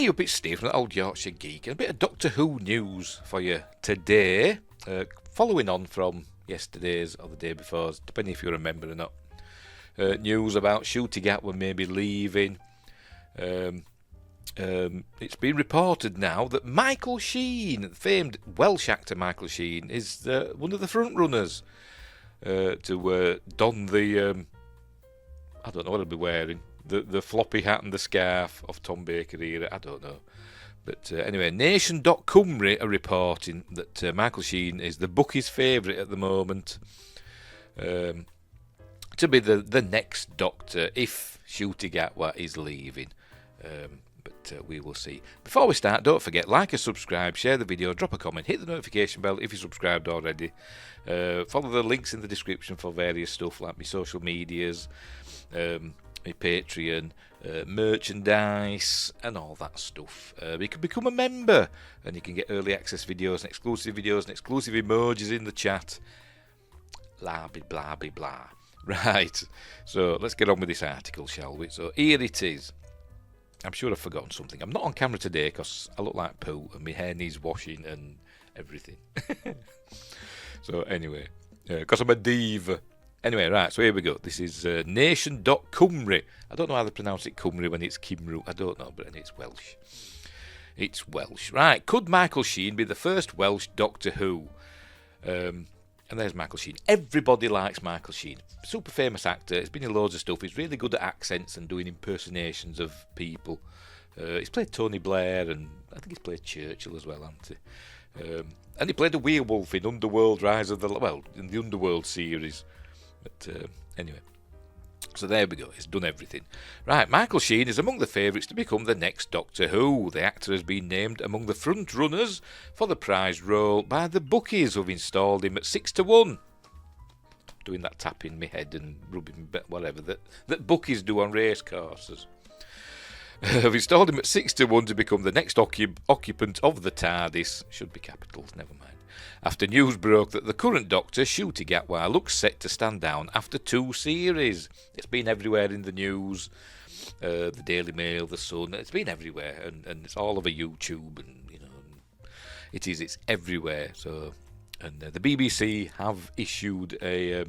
Hey up, it's Steve from the Old Yorkshire Geek, and a bit of Doctor Who news for you today, following on from yesterday's or the day before's, depending if you remember or not. News about Shooty Gatwa maybe leaving. It's been reported now that Michael Sheen, famed Welsh actor Michael Sheen, is one of the front runners to don the I don't know what he'll be wearing. The floppy hat and the scarf of Tom Baker era, I don't know. But anyway, Nation.Cymru are reporting that Michael Sheen is the Bookies' favourite at the moment to be the next Doctor if Shooty Gatwa is leaving. But we will see. Before we start, don't forget, like and subscribe, share the video, drop a comment, hit the notification bell if you're subscribed already. Follow the links in the description for various stuff like my social medias, my Patreon, merchandise and all that stuff. You can become a member and you can get early access videos and exclusive emojis in the chat. Blah blah blah blah blah. Right, so let's get on with this article, shall we? So here it is. I'm sure I've forgotten something. I'm not on camera today because I look like poo and my hair needs washing and everything. So anyway, because I'm a diva. Anyway, right, so here we go. This is Nation.Cymru. I don't know how they pronounce it, Cymru, when it's Cymru. I don't know, but it's Welsh. It's Welsh. Right, could Michael Sheen be the first Welsh Doctor Who? And there's Michael Sheen. Everybody likes Michael Sheen. Super famous actor. He's been in loads of stuff. He's really good at accents and doing impersonations of people. He's played Tony Blair and I think he's played Churchill as well, hasn't he? And he played a werewolf in Underworld Rise of the... Well, in the Underworld series. But anyway, so there we go. He's done everything. Right, Michael Sheen is among the favourites to become the next Doctor Who. The actor has been named among the front runners for the prize role by the Bookies, who've installed him at 6-1. Doing that tapping my head and rubbing whatever that Bookies do on race courses. Have installed him at 6-1 to become the next occupant of the TARDIS. Should be capitals, never mind. After news broke that the current Doctor, Shooty Gatwa, looks set to stand down after 2 series. It's been everywhere in the news, the Daily Mail, the Sun. It's been everywhere, and it's all over YouTube, and it's everywhere. So, and the BBC have issued a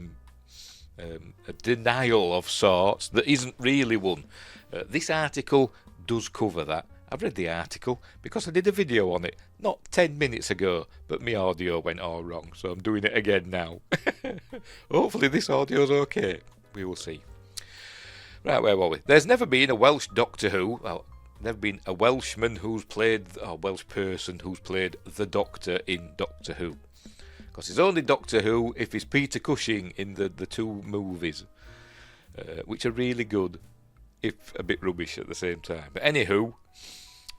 denial of sorts that isn't really one. This article does cover that. I've read the article because I did a video on it not 10 minutes ago, but my audio went all wrong, so I'm doing it again now. Hopefully this audio's okay. We will see. Right, where were we? There's never been a Welsh Doctor Who. Well, never been a Welshman who's played, or Welsh person who's played the Doctor in Doctor Who. Because it's only Doctor Who if it's Peter Cushing in the 2 movies, which are really good, if a bit rubbish at the same time. But anywho,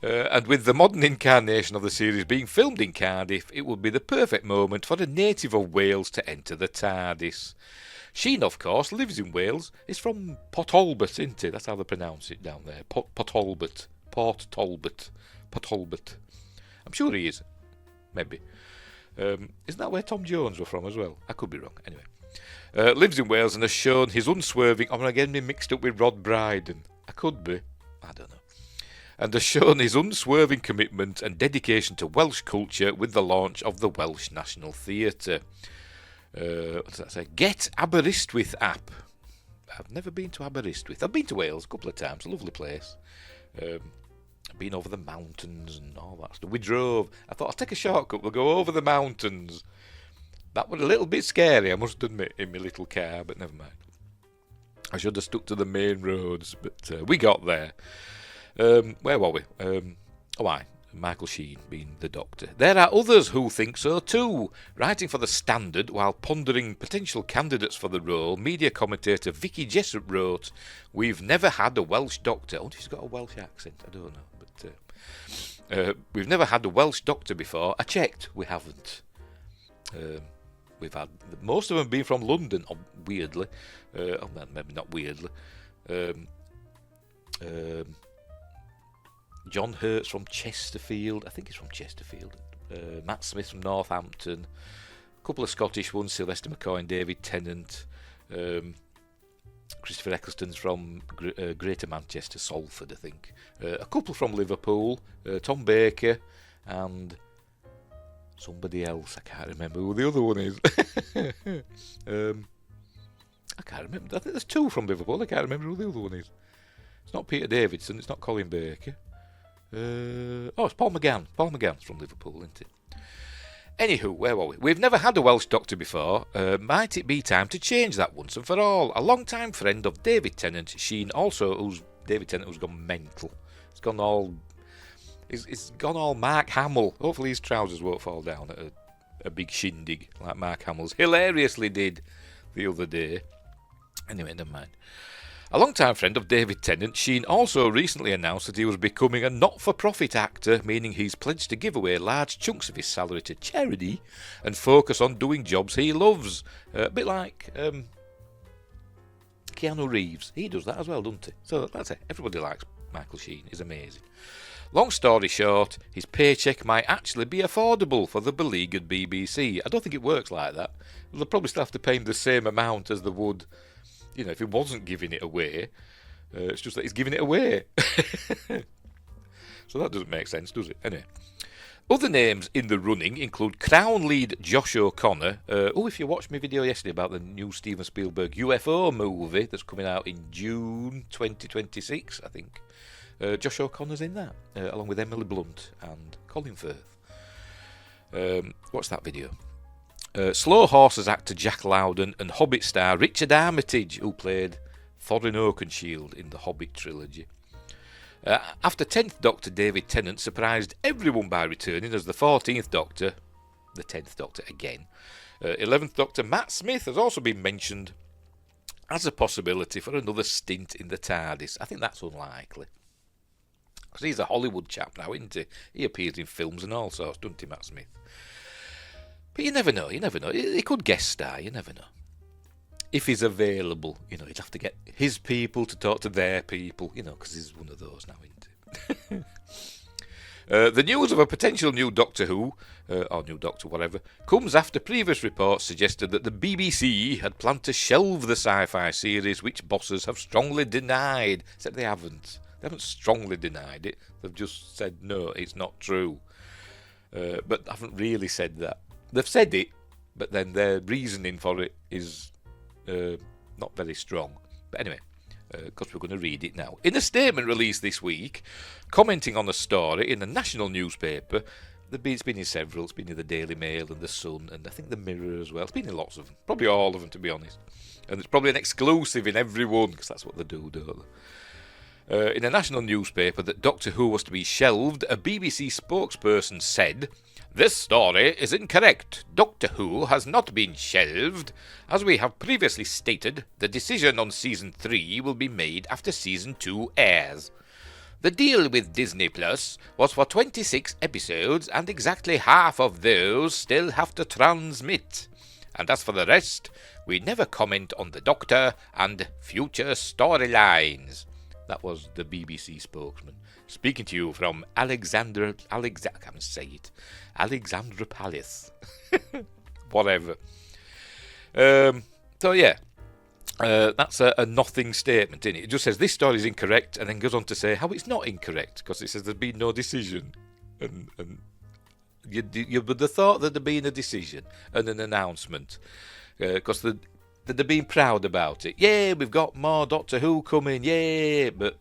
and with the modern incarnation of the series being filmed in Cardiff, it would be the perfect moment for a native of Wales to enter the TARDIS. Sheen, of course, lives in Wales. He's from Port Talbot, isn't he? That's how they pronounce it down there. Port Talbot. I'm sure he is. Maybe. Isn't that where Tom Jones were from as well? I could be wrong. Anyway. Lives in Wales and has shown his unswerving... I'm again being mixed up with Rod Brydon. I could be. I don't know. And has shown his unswerving commitment and dedication to Welsh culture with the launch of the Welsh National Theatre. What does that say? Get Aberystwyth app. I've never been to Aberystwyth. I've been to Wales a couple of times. A lovely place. I've been over the mountains and all that stuff. We drove. I thought I'll take a shortcut. We'll go over the mountains. That was a little bit scary, I must admit, in my little car, but never mind. I should have stuck to the main roads, but we got there. Where were we? Michael Sheen being the Doctor. There are others who think so too. Writing for The Standard while pondering potential candidates for the role, media commentator Vicky Jessup wrote, "We've never had a Welsh Doctor." I wonder if he's got a Welsh accent. I don't know. But we've never had a Welsh Doctor before. I checked. We haven't. We've had... Most of them being from London, weirdly. Maybe not weirdly. John Hurt's from Chesterfield. I think he's from Chesterfield. Matt Smith from Northampton. A couple of Scottish ones, Sylvester McCoy and David Tennant. Chris Christopher Eccleston's from Greater Manchester, Salford, I think. A couple from Liverpool, Tom Baker and somebody else. I can't remember who the other one is. I can't remember. I think there's two from Liverpool. I can't remember who the other one is. It's not Peter Davidson. It's not Colin Baker. It's Paul McGann. Paul McGann's from Liverpool, isn't it? Anywho, where were we? We've never had a Welsh doctor before. Might it be time to change that once and for all? A long-time friend of David Tennant, Sheen, David Tennant, who's gone mental. It's gone all Mark Hamill. Hopefully his trousers won't fall down at a big shindig like Mark Hamill's hilariously did the other day. Anyway, never mind. A long-time friend of David Tennant, Sheen also recently announced that he was becoming a not-for-profit actor, meaning he's pledged to give away large chunks of his salary to charity and focus on doing jobs he loves. A bit like Keanu Reeves. He does that as well, doesn't he? So that's it. Everybody likes Michael Sheen. He's amazing. Long story short, his paycheck might actually be affordable for the beleaguered BBC. I don't think it works like that. They'll probably still have to pay him the same amount as they would, if he wasn't giving it away. It's just that he's giving it away. So that doesn't make sense, does it? Anyway. Other names in the running include Crown lead Josh O'Connor. If you watched my video yesterday about the new Steven Spielberg UFO movie that's coming out in June 2026, I think. Josh O'Connor's in that, along with Emily Blunt and Colin Firth. What's that video? Slow Horses actor Jack Lowden and Hobbit star Richard Armitage, who played Thorin Oakenshield in the Hobbit trilogy. After 10th Doctor David Tennant surprised everyone by returning as the 14th Doctor, the 10th Doctor again, 11th Doctor Matt Smith has also been mentioned as a possibility for another stint in the TARDIS. I think that's unlikely. Because he's a Hollywood chap now, isn't he? He appears in films and all sorts, doesn't he, Matt Smith? But you never know. He could guest star, you never know. If he's available, he'd have to get his people to talk to their people, because he's one of those now, isn't he? The news of a potential new Doctor Who, or new Doctor whatever, comes after previous reports suggested that the BBC had planned to shelve the sci-fi series, which bosses have strongly denied. Except they haven't. They haven't strongly denied it. They've just said, no, it's not true. But haven't really said that. They've said it, but then their reasoning for it is not very strong. But anyway, because we're going to read it now. In a statement released this week, commenting on a story in a national newspaper, it's been in several. It's been in the Daily Mail and the Sun, and I think the Mirror as well. It's been in lots of them. Probably all of them, to be honest. And it's probably an exclusive in every one, because that's what they do, don't they? In a national newspaper that Doctor Who was to be shelved, a BBC spokesperson said, "This story is incorrect. Doctor Who has not been shelved. As we have previously stated, the decision on Season 3 will be made after Season 2 airs. The deal with Disney Plus was for 26 episodes, and exactly half of those still have to transmit. And as for the rest, we never comment on the Doctor and future storylines." That was the BBC spokesman speaking to you from Alexandra Palace. Whatever. That's a nothing statement, isn't it? It just says this story is incorrect, and then goes on to say how it's not incorrect, because it says there's been no decision. And you would have thought that there'd been a decision and an announcement, because they've been proud about it. Yeah, we've got more Doctor Who coming, yeah, but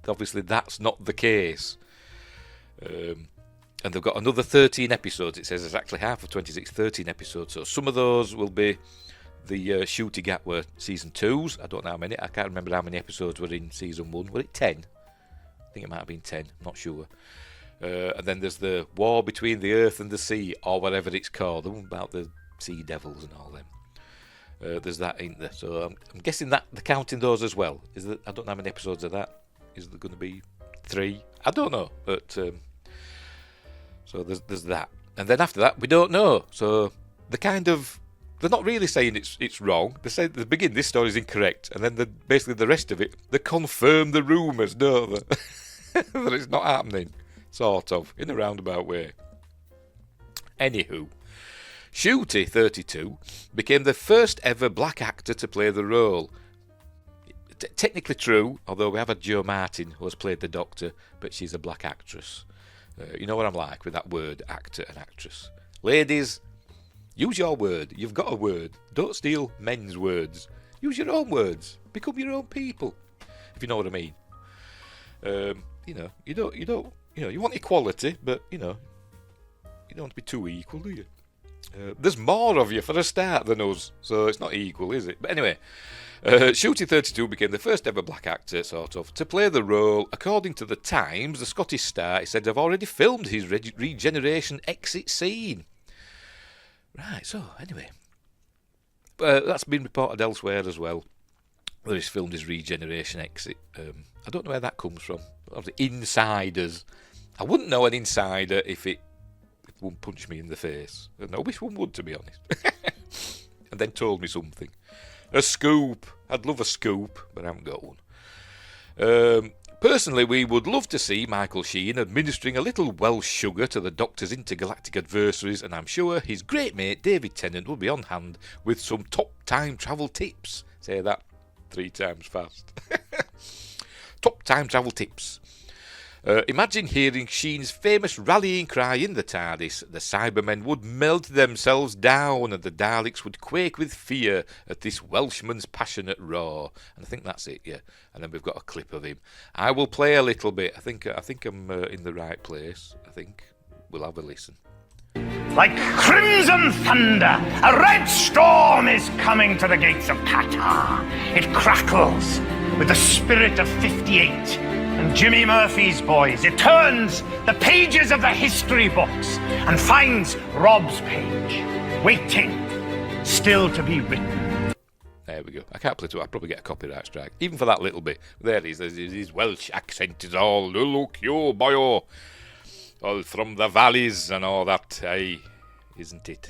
obviously that's not the case. And they've got another 13 episodes. It says it's actually half of 26, 13 episodes. So some of those will be the Shooty Gatwa Season 2s. I don't know how many. I can't remember how many episodes were in Season 1. Were it 10? I think it might have been 10. I'm not sure. And then there's the War Between the Earth and the Sea, or whatever it's called. The one about the sea devils and all them. There's that, ain't there? So I'm guessing that they're counting those as well. I don't know how many episodes of that. Is there going to be 3? I don't know. But so there's that. And then after that, we don't know. So they're not really saying it's wrong. They say at the beginning this story is incorrect, and then basically the rest of it, they confirm the rumours, don't they? That it's not happening, sort of, in a roundabout way. Anywho, Shooty, 32, became the first ever black actor to play the role. technically true, although we have had Jo Martin, who has played the Doctor, but she's a black actress. You know what I'm like with that word, actor and actress. Ladies, use your word. You've got a word. Don't steal men's words. Use your own words. Become your own people, if you know what I mean. You want equality, but you don't want to be too equal, do you? There's more of you for a start than us, so it's not equal, is it? But anyway, Shooty 32 became the first ever black actor, sort of, to play the role. According to the Times, the Scottish star, he said, have already filmed his regeneration exit scene. Right, so anyway, that's been reported elsewhere as well, where he's filmed his regeneration exit. I don't know where that comes from. The insiders. I wouldn't know an insider if it wouldn't punch me in the face. I wish one would, to be honest. And then told me something. A scoop. I'd love a scoop, but I haven't got one. Personally, we would love to see Michael Sheen administering a little Welsh sugar to the Doctor's intergalactic adversaries, and I'm sure his great mate David Tennant will be on hand with some top time travel tips. Say that 3 times fast. Top time travel tips. Imagine hearing Sheen's famous rallying cry in the TARDIS. The Cybermen would melt themselves down and the Daleks would quake with fear at this Welshman's passionate roar. And I think that's it, yeah. And then we've got a clip of him. I will play a little bit. I think I'm in the right place. I think we'll have a listen. Like crimson thunder, a red storm is coming to the gates of Qatar. It crackles with the spirit of 58 and Jimmy Murphy's boys. It turns the pages of the history books and finds Rob's page, waiting, still to be written. There we go. I can't play it. I'll probably get a copyright strike, even for that little bit. There it is. His Welsh accent is all, look you, boyo. All from the valleys and all that, aye, isn't it?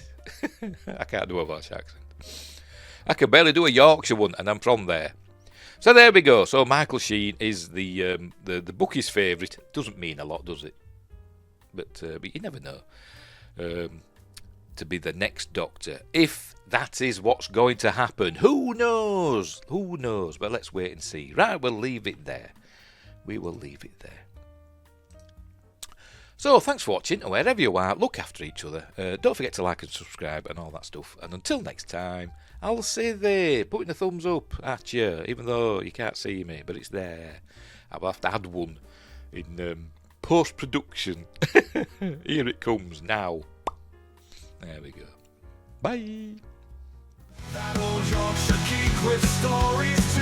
I can't do a Welsh accent. I can barely do a Yorkshire one, and I'm from there. So there we go. So Michael Sheen is the Bookies' favourite. Doesn't mean a lot, does it? But you never know. To be the next Doctor, if that is what's going to happen. Who knows? Who knows? But let's wait and see. Right, we'll leave it there. We will leave it there. So, thanks for watching, and wherever you are, look after each other. Don't forget to like and subscribe and all that stuff. And until next time, I'll say there, putting a thumbs up at you, even though you can't see me, but it's there. I'll have to add one in post-production. Here it comes now. There we go. Bye. That old Yorkshire geek with stories